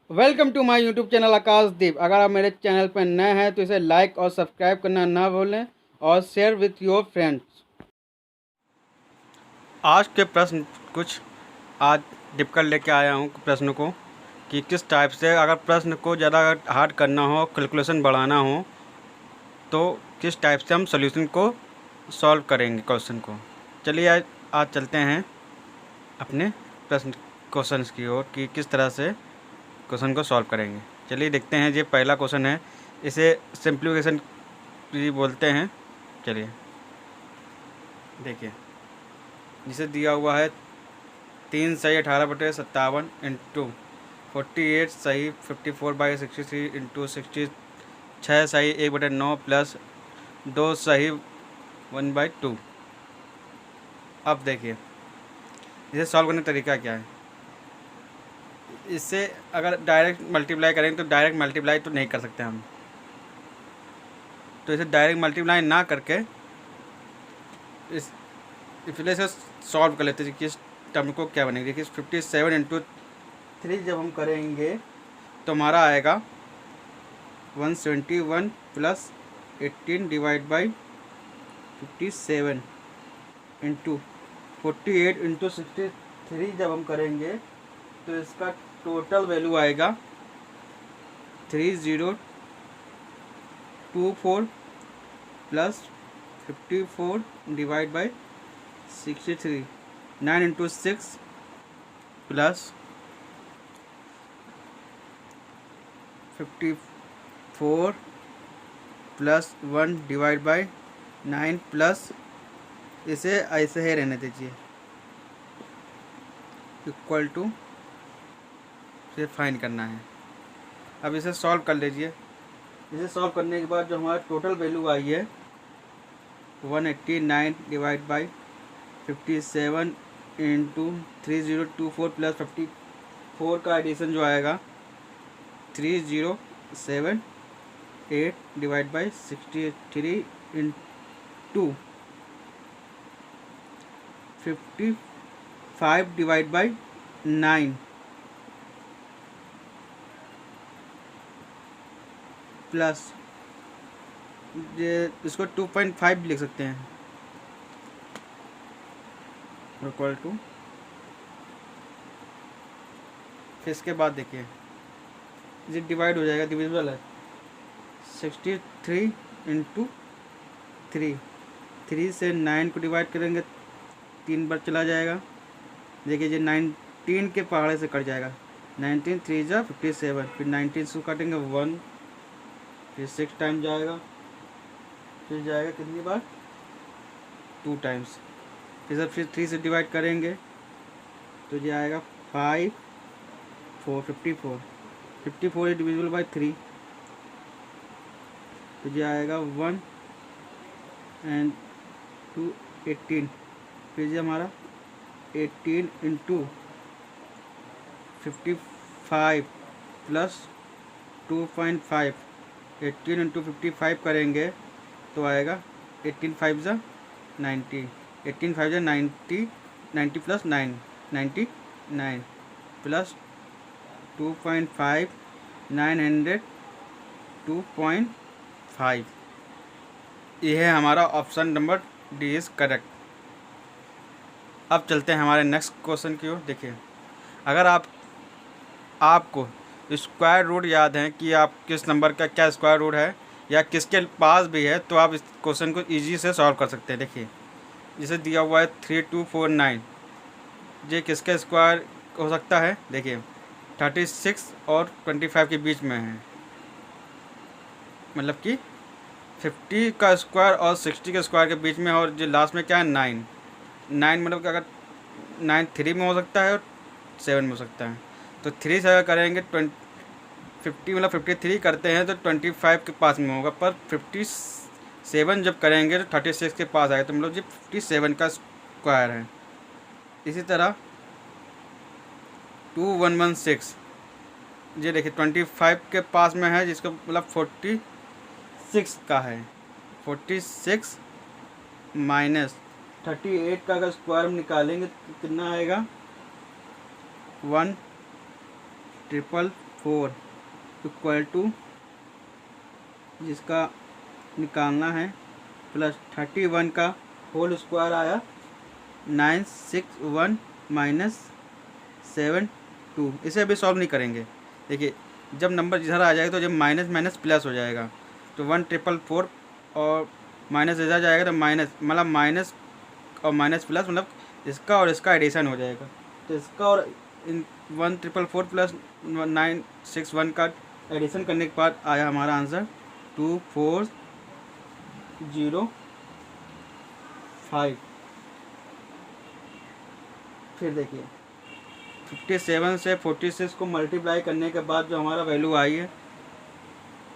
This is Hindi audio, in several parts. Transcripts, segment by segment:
Welcome to my YouTube channel Akashdeep. अगर आप मेरे चैनल पर नए हैं तो इसे लाइक और सब्सक्राइब करना ना भूलें और शेयर विथ योर फ्रेंड्स। आज के प्रश्न कुछ आज डिफिकल्ट लेके आया हूँ प्रश्न को कि किस टाइप से अगर प्रश्न को ज़्यादा हार्ड करना हो, कैलकुलेशन बढ़ाना हो तो किस टाइप से हम सॉल्यूशन को सॉल्व करेंगे क्वेश्चन को। चलिए आज चलते हैं अपने प्रश्न क्वेश्चंस की ओर कि किस तरह से क्वेश्चन को सॉल्व करेंगे। चलिए देखते हैं। ये पहला क्वेश्चन है, इसे सिंप्लीफिकेशन भी बोलते हैं। चलिए देखिए, जिसे दिया हुआ है 3 सही 18/57 इंटू 48 सही 54/63 इंटू 6 सही 1/9 प्लस 2 सही 1/2। अब देखिए इसे सॉल्व करने का तरीका क्या है। इससे अगर डायरेक्ट मल्टीप्लाई करेंगे तो डायरेक्ट मल्टीप्लाई तो नहीं कर सकते हम, तो इसे डायरेक्ट मल्टीप्लाई ना करके इसलिए इसे सॉल्व कर लेते हैं कि इस टर्म को क्या बनेगा। देखिए 57 इंटू 3 जब हम करेंगे तो हमारा आएगा 171 plus 18 divide by 57 into 48 into 63 जब हम करेंगे तो इसका टोटल वैल्यू आएगा 3024 plus 54 divide by 63 9 into 6 plus 54 plus 1 divide by 9 plus इसे ऐसे ही रहने दीजिए इक्वल टू इसे फाइंड करना है। अब इसे सॉल्व कर लीजिए। इसे सॉल्व करने के बाद जो हमारा टोटल वैल्यू आई है 189 डिवाइड बाई 57 इंटू 3024 प्लस 54 का एडिशन जो आएगा 3078 divide by 63 into 55 divide by 9 plus ये इसको 2.5 भी लिख सकते हैं इक्वल टू। फिर इसके बाद देखिए ये डिवाइड हो जाएगा, डिविजिबल है 63 इंटू 3 से 9 को डिवाइड करेंगे 3 बार चला जाएगा। देखिए ये 19 के पहाड़े से कट जाएगा। 19 3 जा 57, फिर 19 से काटेंगे 1, फिर 6 टाइम जाएगा, फिर जाएगा कितनी बार 2 टाइम्स। फिर 3 से डिवाइड करेंगे तो ये आएगा 5 4 54 इज डिविजिबल बाई 3 तो ये आएगा 1 एंड 2 18। फिर ये हमारा 18 इंटू 55 प्लस 2.5 18 इंटू 55 करेंगे तो आएगा 18 5 जा 90, 18 5 जा 90, 90 प्लस 9 99 प्लस 2.5 900 2.5। यह है हमारा option number D is correct. अब चलते हैं हमारे नेक्स्ट क्वेश्चन की ओर। देखिए अगर आपको स्क्वायर रूट याद है कि आप किस नंबर का क्या स्क्वायर रूट है या किसके पास भी है तो आप इस क्वेश्चन को इजी से सॉल्व कर सकते हैं। देखिए जिसे दिया हुआ है 3249, ये किसका स्क्वायर हो सकता है। देखिए 36 और 25 के बीच में है, मतलब कि 50 का स्क्वायर और 60 के स्क्वायर के बीच में, और जो लास्ट में क्या है 9 मतलब कि अगर 9 3 में हो सकता है और 7 में हो सकता है। तो 3 से अगर करेंगे 50 मतलब 53 करते हैं तो 25 के पास में होगा, पर 57 जब करेंगे तो 36 के पास आएगा, तो मतलब ये 57 का स्क्वायर है। इसी तरह 2116 ये देखिए 25 के पास में है, जिसका मतलब 46 का है। 46 माइनस 38 का अगर स्क्वायर हम निकालेंगे तो कितना आएगा 1 ट्रिपल फोर इक्वल टू, जिसका निकालना है, प्लस 31 का होल स्क्वायर आया 961 माइनस 72। इसे अभी सॉल्व नहीं करेंगे। देखिए जब नंबर इधर आ जाएगा तो जब माइनस माइनस प्लस हो जाएगा, तो 1,444 और माइनस इधर जाएगा तो माइनस, मतलब माइनस और माइनस प्लस, मतलब इसका और इसका एडिशन हो जाएगा। तो इसका और इन 1,444 प्लस 961 का एडिशन करने के बाद आया हमारा आंसर 2405। फिर देखिए 57 से 46 को मल्टीप्लाई करने के बाद जो हमारा वैल्यू आई है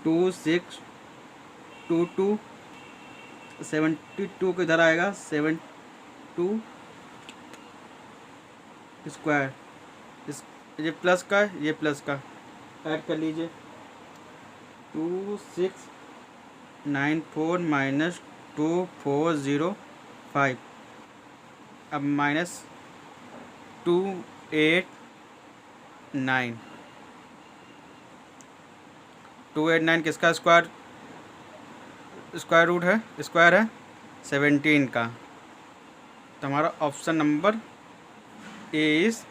2622, 72 को इधर आएगा 72 स्क्वायर, इस ये प्लस का, ये प्लस का ऐड कर लीजिए 2694 माइनस 2405, अब माइनस 289, 289 किसका स्क्वायर रूट है, स्क्वायर है 17 का। तो हमारा option number A is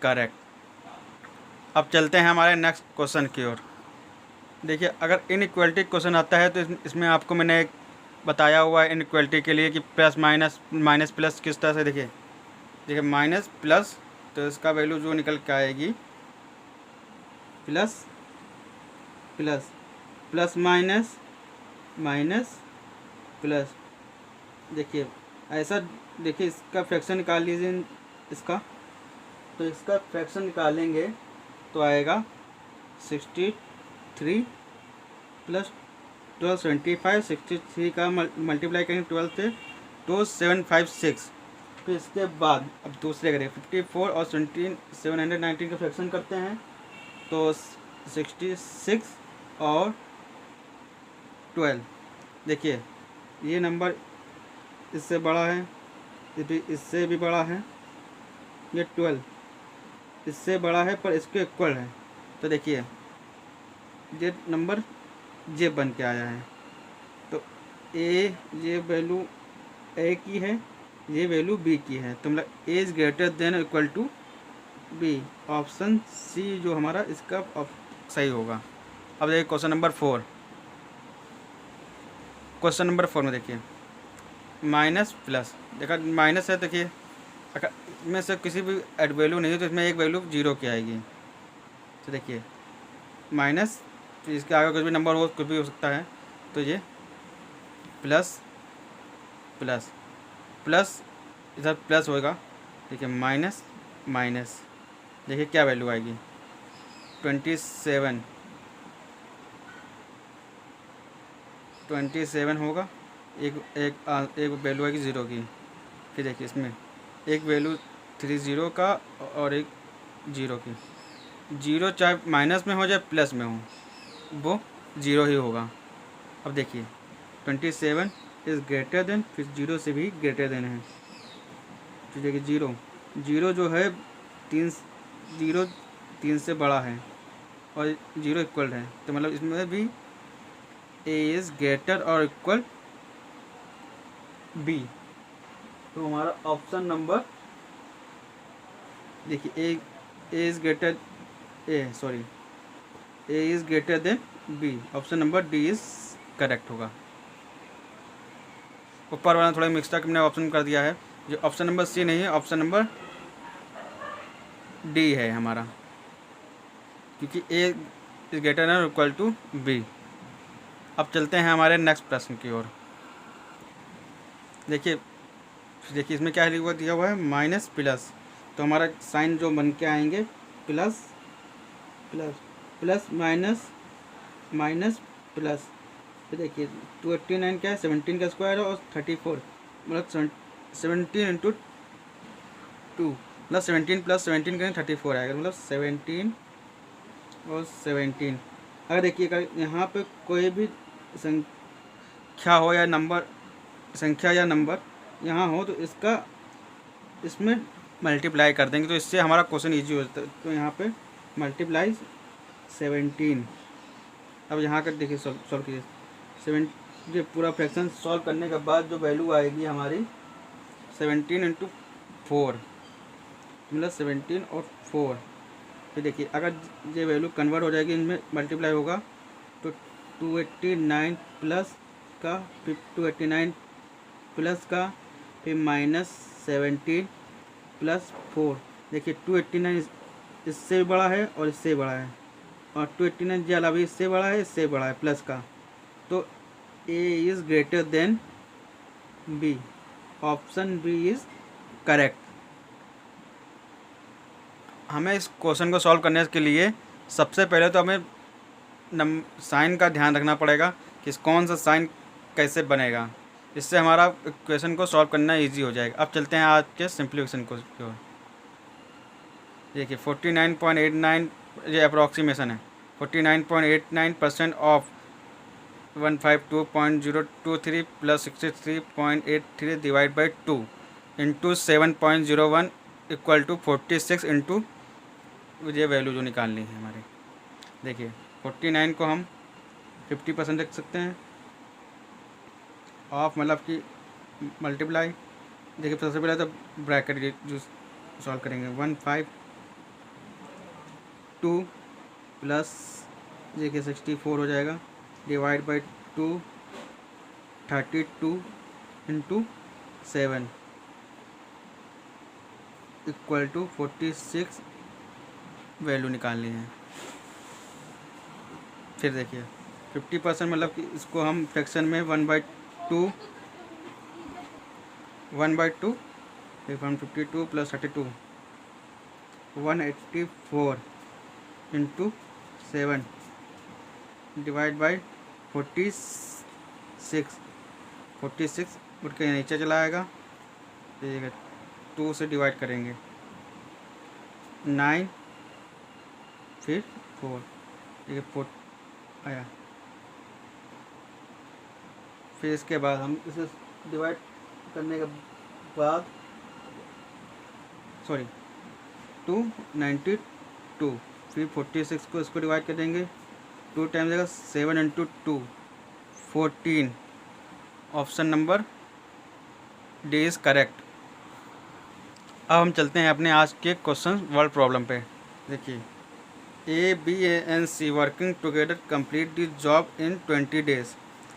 correct. अब चलते हैं हमारे नेक्स्ट क्वेश्चन की ओर। देखिए अगर इनइक्वालिटी क्वेश्चन आता है तो इसमें आपको मैंने एक बताया हुआ है इनइक्वालिटी के लिए कि प्लस माइनस, माइनस प्लस किस तरह से। देखिए माइनस प्लस, तो इसका वैल्यू जो निकल के आएगी plus plus, plus minus minus plus. देखिए ऐसा, देखिए इसका फ्रैक्शन निकाल लीजिए इसका, तो इसका फ्रैक्शन निकालेंगे तो आएगा 63 प्लस 12 75, 63 का मल्टीप्लाई करेंगे 12 से तो 756। फिर इसके बाद अब दूसरे करें 54 और 17 719 का फ्रैक्शन करते हैं तो 66 और 12। देखिए ये नंबर इससे बड़ा है, इससे भी बड़ा है, ये 12 इससे बड़ा है पर इसके इक्वल है। तो देखिए ये नंबर जे बन के आया है, तो ए, ये वैल्यू ए की है, ये वैल्यू बी की है, तो मतलब A is greater than equal to B. Option C जो हमारा इसका सही होगा। अब देखिए क्वेश्चन नंबर 4। क्वेश्चन नंबर 4 में देखिए माइनस प्लस, देखा माइनस है, देखिए अगर इसमें से किसी भी एड वैल्यू नहीं है तो इसमें एक वैल्यू 0 की आएगी। तो देखिए माइनस, तो इसके आगे कुछ भी नंबर हो, कुछ भी हो सकता है, तो ये प्लस प्लस प्लस, इधर प्लस होगा। देखिए माइनस माइनस, देखिए क्या वैल्यू आएगी 27 होगा, एक वैल्यू आएगी 0 की। फिर देखिए इसमें एक वैल्यू 30 का और एक 0 की। 0 चाहे माइनस में हो चाहे प्लस में हो, वो 0 ही होगा। अब देखिए 27 इज़ ग्रेटर देन, फिर 0 से भी ग्रेटर देन है। फिर देखिए 0 जो है 3 से बड़ा है और 0 इक्वल है, तो मतलब इसमें भी ए इज़ ग्रेटर और इक्वल बी। तो हमारा ऑप्शन नंबर देखिए A is greater than B, option number D is correct होगा। ऊपर वाला थोड़ा मिक्सअप हमने ऑप्शन कर दिया है, जो ऑप्शन नंबर सी नहीं है, ऑप्शन नंबर डी है हमारा, क्योंकि A is greater than equal to B. अब चलते हैं हमारे नेक्स्ट प्रश्न की ओर। देखिए इसमें क्या दिया हुआ है माइनस प्लस, तो हमारा साइन जो बन के आएंगे plus plus plus minus minus plus. फिर देखिए 289 क्या है, 17 का स्क्वायर है और 34, मतलब 17 इंटू 2, मतलब 17 प्लस 17 करें 34 आएगा, मतलब 17 और 17। अगर देखिए यहाँ पे कोई भी संख्या हो या नंबर, संख्या या नंबर यहाँ हो, तो इसमें मल्टीप्लाई कर देंगे, तो इससे हमारा क्वेश्चन ईजी हो जाता है। तो यहाँ पे मल्टीप्लाई 17। अब यहाँ कर देखिए सॉल्व कीजिए। 7 ये पूरा फ्रैक्शन सॉल्व करने के बाद जो वैल्यू आएगी हमारी 17 इंटू 4 मतलब 17 और 4। फिर देखिए अगर ये वैल्यू कन्वर्ट हो जाएगी, इनमें मल्टीप्लाई होगा तो 289 प्लस का, फिर 289 प्लस का, फिर -17 प्लस 4। देखिए 289 इससे भी बड़ा है और इससे बड़ा है, और 289 के अलावा इससे बड़ा है, इससे बड़ा है प्लस का, तो A is greater than B. Option B is correct. हमें इस क्वेश्चन को सॉल्व करने के लिए सबसे पहले तो हमें साइन का ध्यान रखना पड़ेगा कि कौन सा साइन कैसे बनेगा, इससे हमारा क्वेश्चन को सॉल्व करना इजी हो जाएगा। अब चलते हैं आज के सिंप्लीफिकेशन को। देखिए 49.89 ये अप्रॉक्सीमेशन है। 49.89% of 152.023 plus 63.83 divide by 2 into 7.01 equal to 46 into ये वैल्यू जो निकालनी है हमारे। देखिए 49 को हम 50% रख सकते हैं, ऑफ मतलब कि मल्टीप्लाई। देखिए सबसे पहले तो ब्रैकेट जो सॉल्व करेंगे 152 प्लस देखिए 64 हो जाएगा divide by 2 32 into 7 equal to 46 value निकालनी है। फिर देखिए 50% मतलब कि इसको हम फ्रैक्शन में 1/2 फिर 152 प्लस 32 184 इंटू 7 डिवाइड बाई 46 उठ के नीचे चला आएगा। ठीक है 2 से डिवाइड करेंगे 9 फिर 4, ठीक है 4 आया। फिर इसके बाद हम इसे डिवाइड करने के बाद 292 फिर 46 को इसको डिवाइड कर देंगे 2 टाइम देगा 7 into 2 14। Option number D is correct. अब हम चलते हैं अपने आज के क्वेश्चन वर्ड प्रॉब्लम पे। देखिए A, B and C working together complete the job in 20 days.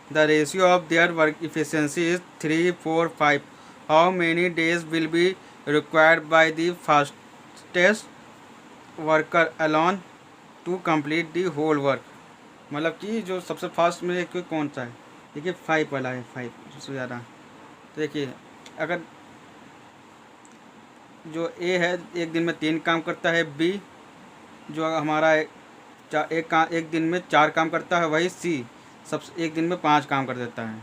The ratio of their work efficiency is 3, 4, 5. How many days will be required by the fastest worker alone to complete the whole work? मतलब कि जो सबसे फास्ट में एक कौन सा है? देखिए 5 वाला है, 5 सबसे ज़्यादा। तो देखिए अगर जो A है एक दिन में 3 काम करता है, B जो हमारा एक दिन में 4 काम करता है, वही सी सब एक दिन में 5 काम कर देता है।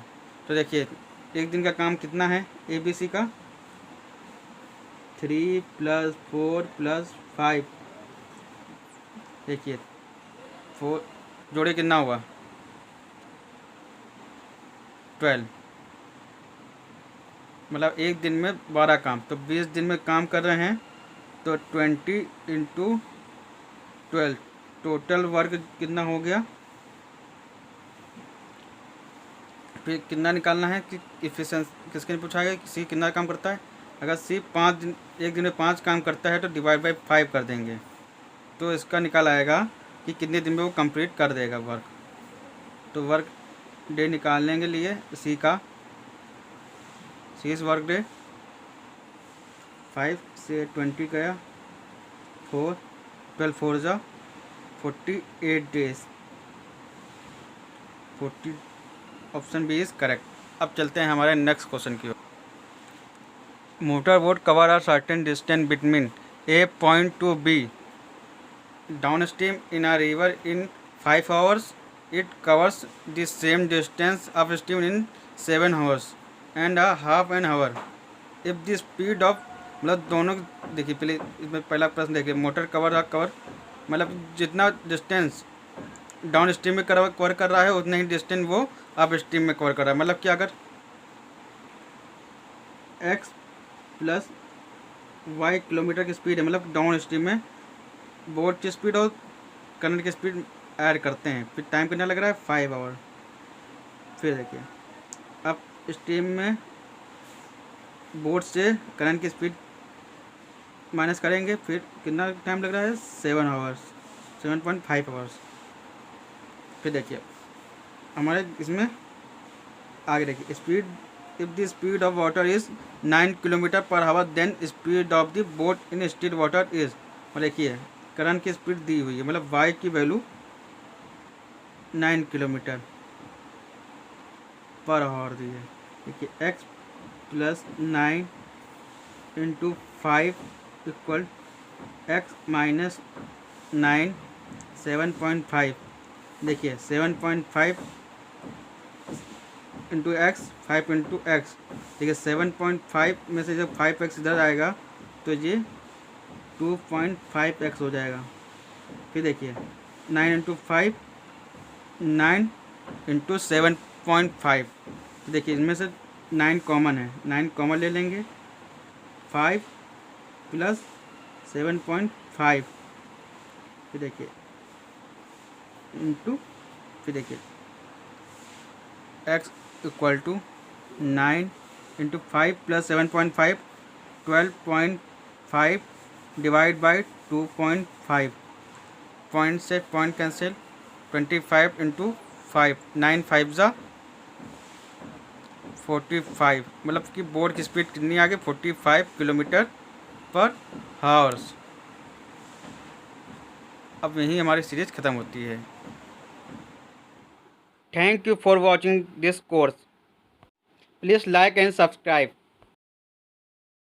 तो देखिए एक दिन का काम कितना है ए बी सी का 3 + 4 + 5। देखिए 4 जोड़े कितना हुआ 12, मतलब एक दिन में 12 काम। तो 20 दिन में काम कर रहे हैं तो 20 इंटू 12 टोटल वर्क कितना हो गया। फिर कितना निकालना है कि इफिशिएंसी किसके पूछा है कि सी कितना काम करता है। अगर सी एक दिन में 5 काम करता है तो डिवाइड बाई 5 कर देंगे, तो इसका निकाल आएगा कि कितने दिन में वो कंप्लीट कर देगा वर्क। तो वर्क डे निकालने के लिए सी का वर्क डे 5 से 20 गया 4 12 4 जा 48 days 40। Option B is correct. अब चलते हैं हमारे नेक्स्ट क्वेश्चन की ओर। Motor boat cover are certain distance between A point to B down stream in a river in 5 hours. It covers the same distance upstream in 7 hours and a half an hour. If the speed of मतलब दोनों देखिए पहले इसमें पहला प्रश्न देखिए मोटर कवर मतलब जितना डिस्टेंस डाउन स्ट्रीम में कवर कर रहा है उतना ही डिस्टेंस वो अप स्ट्रीम में कवर कर रहा है। मतलब कि अगर x + y किलोमीटर की स्पीड है, मतलब डाउन स्ट्रीम में बोर्ड की स्पीड और करंट की स्पीड ऐड करते हैं, फिर टाइम कितना लग रहा है 5 आवर। फिर देखिए अब स्ट्रीम में बोर्ड से करंट की स्पीड माइनस करेंगे, फिर कितना टाइम लग रहा है 7 आवर्स, 7.5 आवर्स। फिर देखिए हमारे इसमें आगे देखिए speed, if the speed of water is 9 kilometre per hour then speed of the boat in still water is. और देखिए करंट की स्पीड दी हुई है, मतलब वाई की वैल्यू 9 किलोमीटर पर आवर दी है। देखिए x plus 9 into 5 equal x minus 9 7.5। देखिए 7.5 इंटू एक्स, 5 इंटू एक्स। देखिए 7.5 में से जब 5x इधर आएगा तो ये 2.5x हो जाएगा। फिर देखिए 9 इंटू 5, 9 इंटू 7.5। देखिए इनमें से 9 कॉमन है, 9 कॉमन ले लेंगे, 5 प्लस 7.5। फिर देखिए इंटू, फिर देखिए x equal to 9 into 5 plus 7.5, 12.5 divide by 2.5। Point से पॉइंट कैंसिल, 25 इंटू 5, 9 5 ज़ा 45। मतलब कि बोर्ड की स्पीड कितनी आ गई 45 किलोमीटर पर हावर्स। अब यहीं हमारी सीरीज ख़त्म होती है। Thank you for watching this course. Please like and subscribe.